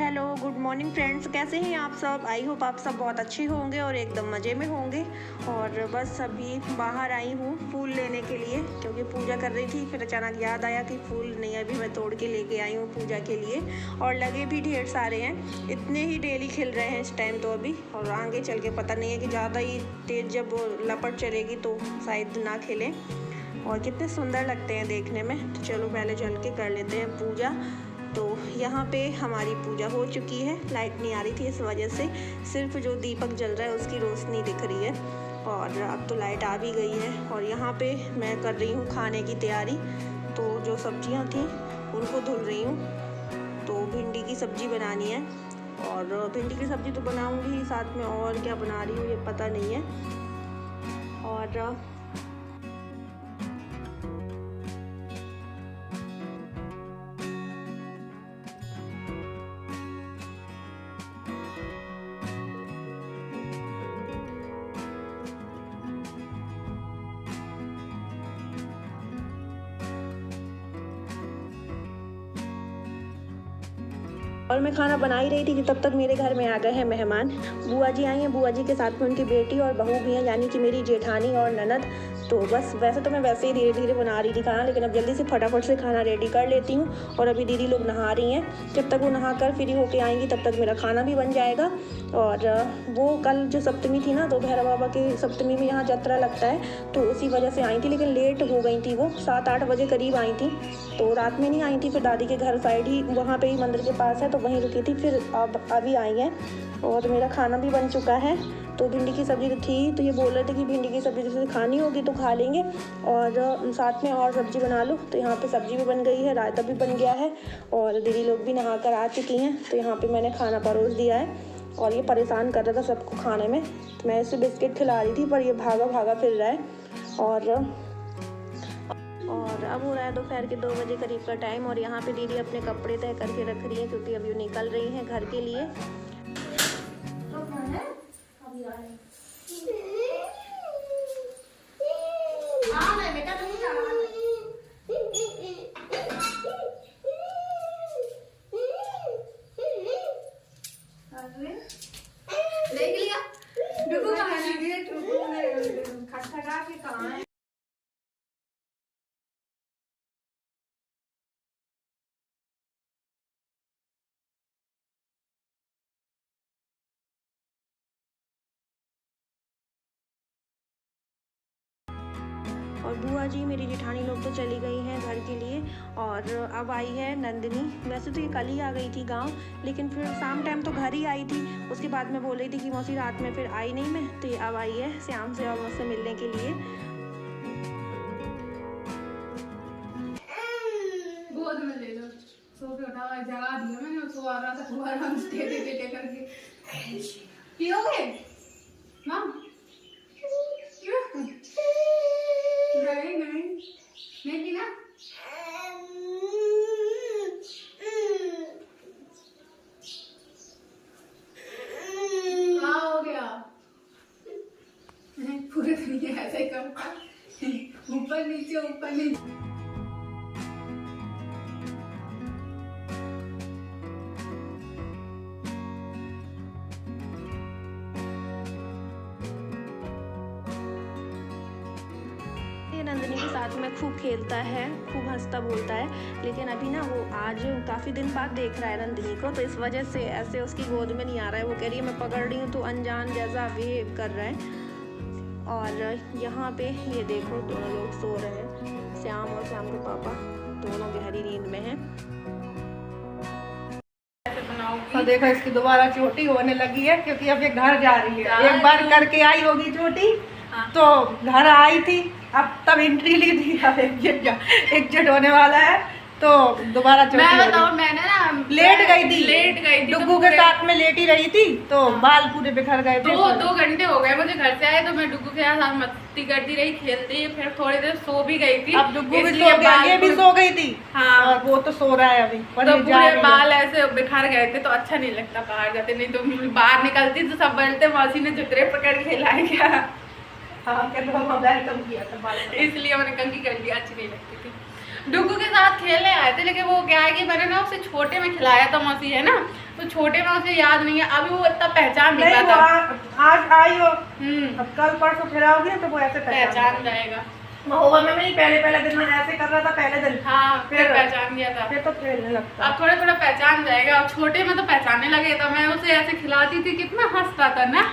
Hello good morning friends, कैसे हैं आप सब। आई होप आप सब बहुत अच्छे होंगे और एकदम मज़े में होंगे। और बस अभी बाहर आई हूँ फूल लेने के लिए, क्योंकि पूजा कर रही थी। फिर अचानक याद आया कि फूल नहीं अभी मैं तोड़ के लेके आई हूँ पूजा के लिए। और लगे भी ढेर सारे हैं, इतने ही डेली खिल रहे हैं इस टाइम तो अभी। और आगे चल के पता नहीं है कि ज़्यादा ही तेज़ जब लपट चलेगी तो शायद ना खिलें। और कितने सुंदर लगते हैं देखने में। तो चलो पहले चल के कर लेते हैं पूजा। तो यहाँ पे हमारी पूजा हो चुकी है। लाइट नहीं आ रही थी, इस वजह से सिर्फ जो दीपक जल रहा है उसकी रोशनी दिख रही है। और अब तो लाइट आ भी गई है। और यहाँ पे मैं कर रही हूँ खाने की तैयारी। तो जो सब्जियाँ थी उनको धुल रही हूँ। तो भिंडी की सब्ज़ी बनानी है, और भिंडी की सब्ज़ी तो बनाऊँगी ही, साथ में और क्या बना रही हूँ ये पता नहीं है। और मैं खाना बना ही रही थी कि तब तक मेरे घर में आ गए हैं मेहमान। बुआ जी आई हैं, बुआ जी के साथ में उनकी बेटी और बहू भी हैं, यानी कि मेरी जेठानी और ननद। तो बस वैसे तो मैं वैसे ही धीरे धीरे बना रही थी खाना, लेकिन अब जल्दी से फटाफट से खाना रेडी कर लेती हूँ। और अभी दीदी लोग नहा रही हैं, जब तक वो नहा कर फ्री होके आएंगी तब तक मेरा खाना भी बन जाएगा। और वो कल जो सप्तमी थी ना, तो भैरव बाबा की सप्तमी में यहाँ यात्रा लगता है, तो उसी वजह से आई थी। लेकिन लेट हो गई थी, वो 7-8 बजे करीब आई थी, तो रात में नहीं आई थी। फिर दादी के घर साइड ही वहाँ पे ही मंदिर के पास है, तो वहीं रुकी थी। फिर अब अभी आई हैं और मेरा खाना भी बन चुका है। तो भिंडी की सब्ज़ी थी, तो ये बोल रहे थे कि भिंडी की सब्ज़ी जैसे खानी होगी तो खा लेंगे, और साथ में और सब्ज़ी बना लो। तो यहाँ पे सब्ज़ी भी बन गई है, रायता भी बन गया है, और दीदी लोग भी नहा कर आ चुकी हैं। तो यहाँ पे मैंने खाना परोस दिया है। और ये परेशान कर रहा था सबको खाने में, तो मैं इसे बिस्किट खिला रही थी, पर ये भागा भागा फिर रहा है। और अब हो रहा है दोपहर के 2 बजे करीब का टाइम। और यहाँ पे दीदी अपने कपड़े तय करके रख रही है, क्योंकि अभी वो निकल रही हैं घर के लिए। देख लिया खटखटा के कहाँ है। और बुआ जी मेरी जेठानी लोग तो चली गई हैं घर के लिए। और अब आई है नंदिनी। वैसे तो ये कल ही आ गई थी गांव, लेकिन फिर शाम टाइम तो घर ही आई थी। उसके बाद मैं बोल रही थी कि मौसी रात में फिर आई नहीं मैं, तो ये अब आई है श्याम से और मुझसे मिलने के लिए। गोद में ले लो, सो के उठा जगा दिया मैंने, सो आ रहा था दोबारा हम टेढ़े करके पियोगे मां? नहीं पीना। हाँ हो गया, पूरे दिन ऐसे ही करता, ऊपर नीचे। नंदिनी के साथ में खूब खेलता है, खूब हंसता बोलता है। लेकिन अभी ना वो आज काफ़ी दिन बाद देख रहा है नंदिनी को, तो इस वजह से ऐसे उसकी गोद में नहीं आ रहा है। वो कह रही है मैं पकड़ रही हूँ, तो अनजान जैसा बिहेव कर रहा है। और यहाँ पे ये देखो दोनों लोग सो रहे हैं, श्याम और श्याम के पापा दोनों गहरी नींद में हैं। तो देखो इसकी दोबारा चोटी होने लगी है, क्योंकि अब ये घर जा रही है। एक बार करके आई होगी चोटी, तो घर आई थी, अब तब एंट्री ली थी, अब एग्जिट होने वाला है, तो दोबारा चोटी। मैं बताऊं, मैंने ना लेट गई थी डुग्गू के साथ में, लेटी रही थी, तो बाल पूरे बिखर गए थे। 2 घंटे हो गए मुझे घर से आए, तो मैं डुग्गू के साथ मस्ती करती रही, खेलती, फिर थोड़ी देर सो भी गई थी। अब डुग्गू भी सो गया, ये भी सो गई थी। हाँ, और वो तो सो रहा है अभी, तो पूरे बाल ऐसे बिखर गए थे, तो अच्छा नहीं लगता बाहर जाते। नहीं तो बाहर निकलती तो सब बोलते मौसी ने चुतरे पकड़ के लाए क्या। हाँ क्या वेलकम किया था बाल का। इसलिए मैंने कंघी कर लिया, अच्छी नहीं लगती थी। डुगू के साथ खेलने आए थे, लेकिन वो क्या है कि मैंने ना उसे छोटे में खिलाया था मौसी, है ना, तो छोटे में उसे याद नहीं है, अभी वो इतना पहचान नहीं नहीं, पाता। आज आई हो, अब कल परसों फिर आओगी ना तो वो ऐसे पहचान जाएगा। महोबा में नहीं, पहले दिन में ऐसे कर रहा था, पहले दिन हाँ फिर पहचान गया था, फिर तो खेलने लगता। अब थोड़ा थोड़ा पहचान जाएगा। अब छोटे में तो पहचानने लगे, तो मैं उसे ऐसे खिलाती थी, कितना हंसता था ना।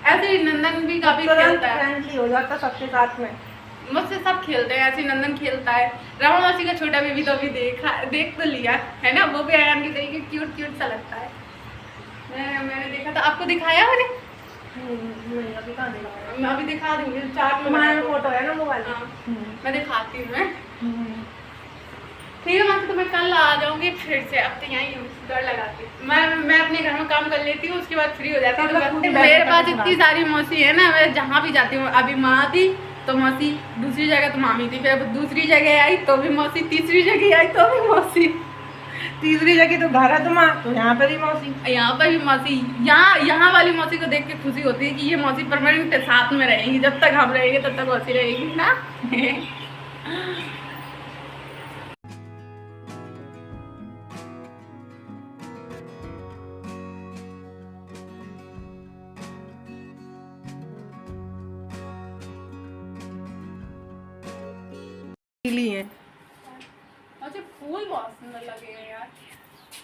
ऐसे ही नंदन भी काफी खेलता है, फ्रेंडली हो जाता सबके साथ में, मुझसे सब खेलते हैं। ऐसे नंदन खेलता है, रमा मौसी का छोटा बेबी तो अभी देख तो लिया है ना, वो भी आयान की तरीके क्यूट सा लगता है। मैंने देखा था, आपको दिखाया मैंने? नहीं अभी कहाँ दिखाया, मैं अभी दिखा दूंगी, चार्ट में फोटो है ना मोबाइल। मैं दिखाती हूँ। ठीक है मासी, तो मैं कल आ जाऊंगी फिर से। अब तो यहीं डर लगाती हूँ, मैं अपने घर में काम कर लेती हूँ, उसके बाद फ्री हो जाती हूँ। मेरे पास इतनी सारी मौसी है ना, मैं जहाँ भी जाती हूँ, अभी माँ थी तो मौसी, दूसरी जगह तो मामी थी, फिर दूसरी जगह आई तो भी मौसी, तीसरी जगह आई तो भी मौसी, तीसरी जगह तो घर है तुम्हारा, तो यहाँ पर ही मौसी, यहाँ पर भी मौसी। यहाँ वाली मौसी को देख के खुशी होती है कि ये मौसी परमानेंट साथ में रहेंगी, जब तक हम रहेंगे तब तक मौसी रहेगी ना। है। मुझे फूल बहुत सुंदर लगे हैं यार,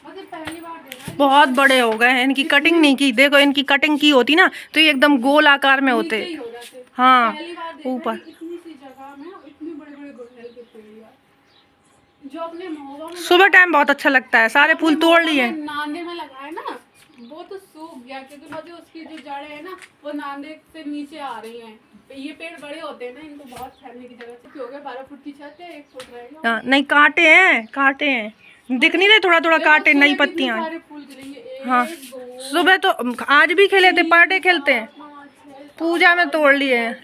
मुझे पहली बार देखा। बहुत बड़े हो गए हैं, इनकी कटिंग नहीं की, देखो इनकी कटिंग की होती ना तो ये एकदम गोल आकार में होते। हाँ ऊपर इतनी सी जगह में इतने बड़े गुड़हल के पेड़ यार, जो अपने महोबा में सुबह टाइम बहुत अच्छा लगता है, सारे फूल तोड़ लिए। नांदे में लगाए ना, वो तो सूख गया क्योंकि मुझे उसकी जो जड़ें है ना वो नांदे से नीचे आ रही हैं। ये पेड़ बड़े होते हैं ना, इनको बहुत फैलने की जगह से हो गया। 12 फुट की छत है, 1 फुट रहेगा। हाँ नहीं काटे हैं दिख नहीं रहे, थोड़ा काटे, नई पत्तियां। हाँ सुबह तो आज भी खेले थे, पार्टे खेलते हैं, पूजा में तोड़ लिए हैं।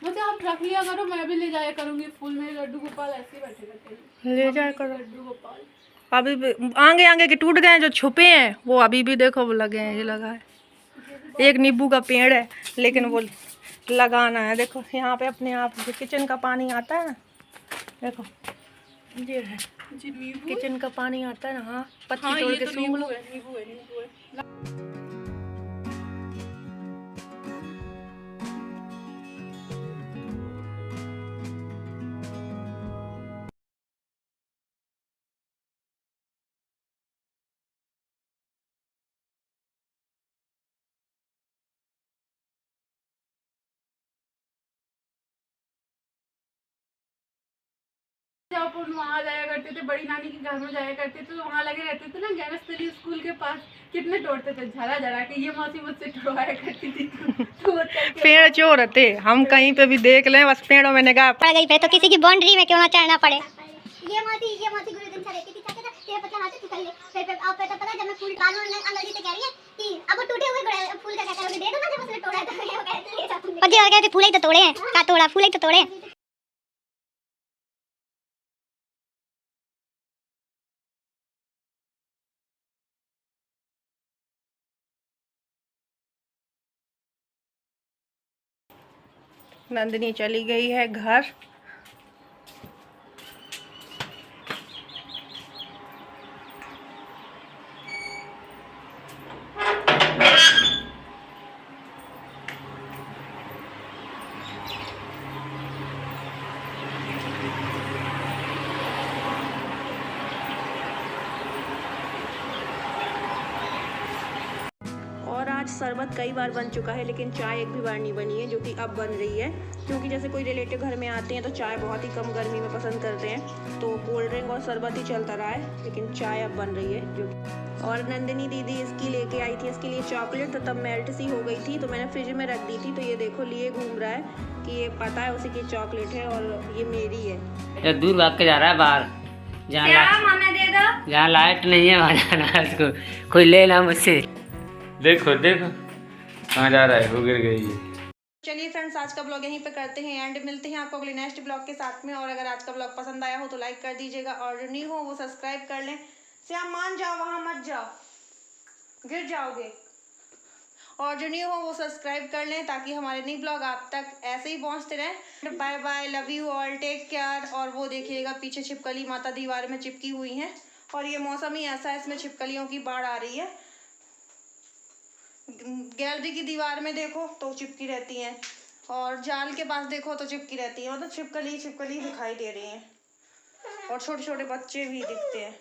मुझे आप रख लिया करो, मैं भी ले जाया करूंगी फूल। मेरे लड्डू गोपाल ऐसे ही बैठे रहते हैं, ले जाया करो। लड्डू गोपाल अभी भी आगे के टूट गए हैं, जो छुपे हैं वो अभी भी देखो वो लगे हैं, ये लगा है। एक नींबू का पेड़ है लेकिन वो लगाना है। देखो यहाँ पे अपने आप जो किचन का पानी आता है ना, देखो ये है किचन का पानी आता है ना। हाँ पत्ती तोड़ के सूंघ लो। नींबू है। जब हम वहाँ जाया करते थे, बड़ी नानी के घर में जाया करते थे, तो वहाँ लगे रहते थे ना गैनस्थली स्कूल के पास, कितने तोड़ते थे झरा के। ये मौसी मुझसे तोड़वाया करती थी। पेड़ चोर थे हम, कहीं पे भी देख लें बस पेड़ों में निगाह पड़ गई पे तो किसी की बाउंड्री में क्यों ना चढ़ना पड़े। ये मौसी गुरु दिन से रहती थी, कहते थे तेरे पत्ते हाथ से टूट गए। फिर आप पता जब मैं फूल डालूं अंदर से कह रही है कि अब वो टूटे हुए फूल का क्या करोगे, दे दो ना, जब उसने तोड़ा तो वो कहते ले जाओ। और जी कहते फूल ही तो तोड़े हैं, का तोड़ा फूल ही तो तोड़े। नंदिनी चली गई है घर। और आज शरबत कई बार बन चुका है लेकिन चाय एक भी बार नहीं बनी है, जो कि अब बन रही है। क्योंकि जैसे कोई रिलेटिव घर में आते हैं तो चाय बहुत ही कम गर्मी में पसंद करते हैं, तो कोल्ड ड्रिंक और शरबत ही चलता रहा है, लेकिन चाय अब बन रही है जो। और नंदिनी दीदी इसकी लेके आई थी, इसके लिए चॉकलेट, तो तब मेल्ट सी हो गई थी तो मैंने फ्रिज में रख दी थी। तो ये देखो लिए घूम रहा है कि ये पता है उसी की चॉकलेट है और ये मेरी है। दूर भाग के जा रहा है बाहर, जहाँ लाइट नहीं है वहाँ जाना है उसको, कोई ले ना मुझसे। देखो कहाँ जा रहा है, वो गिर गई है। चलिए फ्रेंड्स, आज का ब्लॉग यहीं पे करते हैं एंड मिलते हैं आपको अगले नेक्स्ट ब्लॉग के साथ में। और अगर आज का ब्लॉग पसंद आया हो तो लाइक कर दीजिएगा, और जो न्यू हो वो सब्सक्राइब कर लें। श्याम मान जाओ, वहां मत जाओ, गिर जाओगे। और जो न्यू हो वो सब्सक्राइब कर लें ताकि हमारे न्यू ब्लॉग आप तक ऐसे ही पहुंचते रहें। Bye bye, love you all, take care. और वो देखिएगा पीछे छिपकली माता दीवार में चिपकी हुई हैं और ये मौसम ही ऐसा है, इसमें छिपकलियों की बाढ़ आ रही है। गैलरी की दीवार में देखो तो चिपकी रहती हैं और जाल के पास देखो तो चिपकी रहती है, मतलब छिपकली छिपकली दिखाई दे रही हैं और छोटे छोटे बच्चे भी दिखते हैं।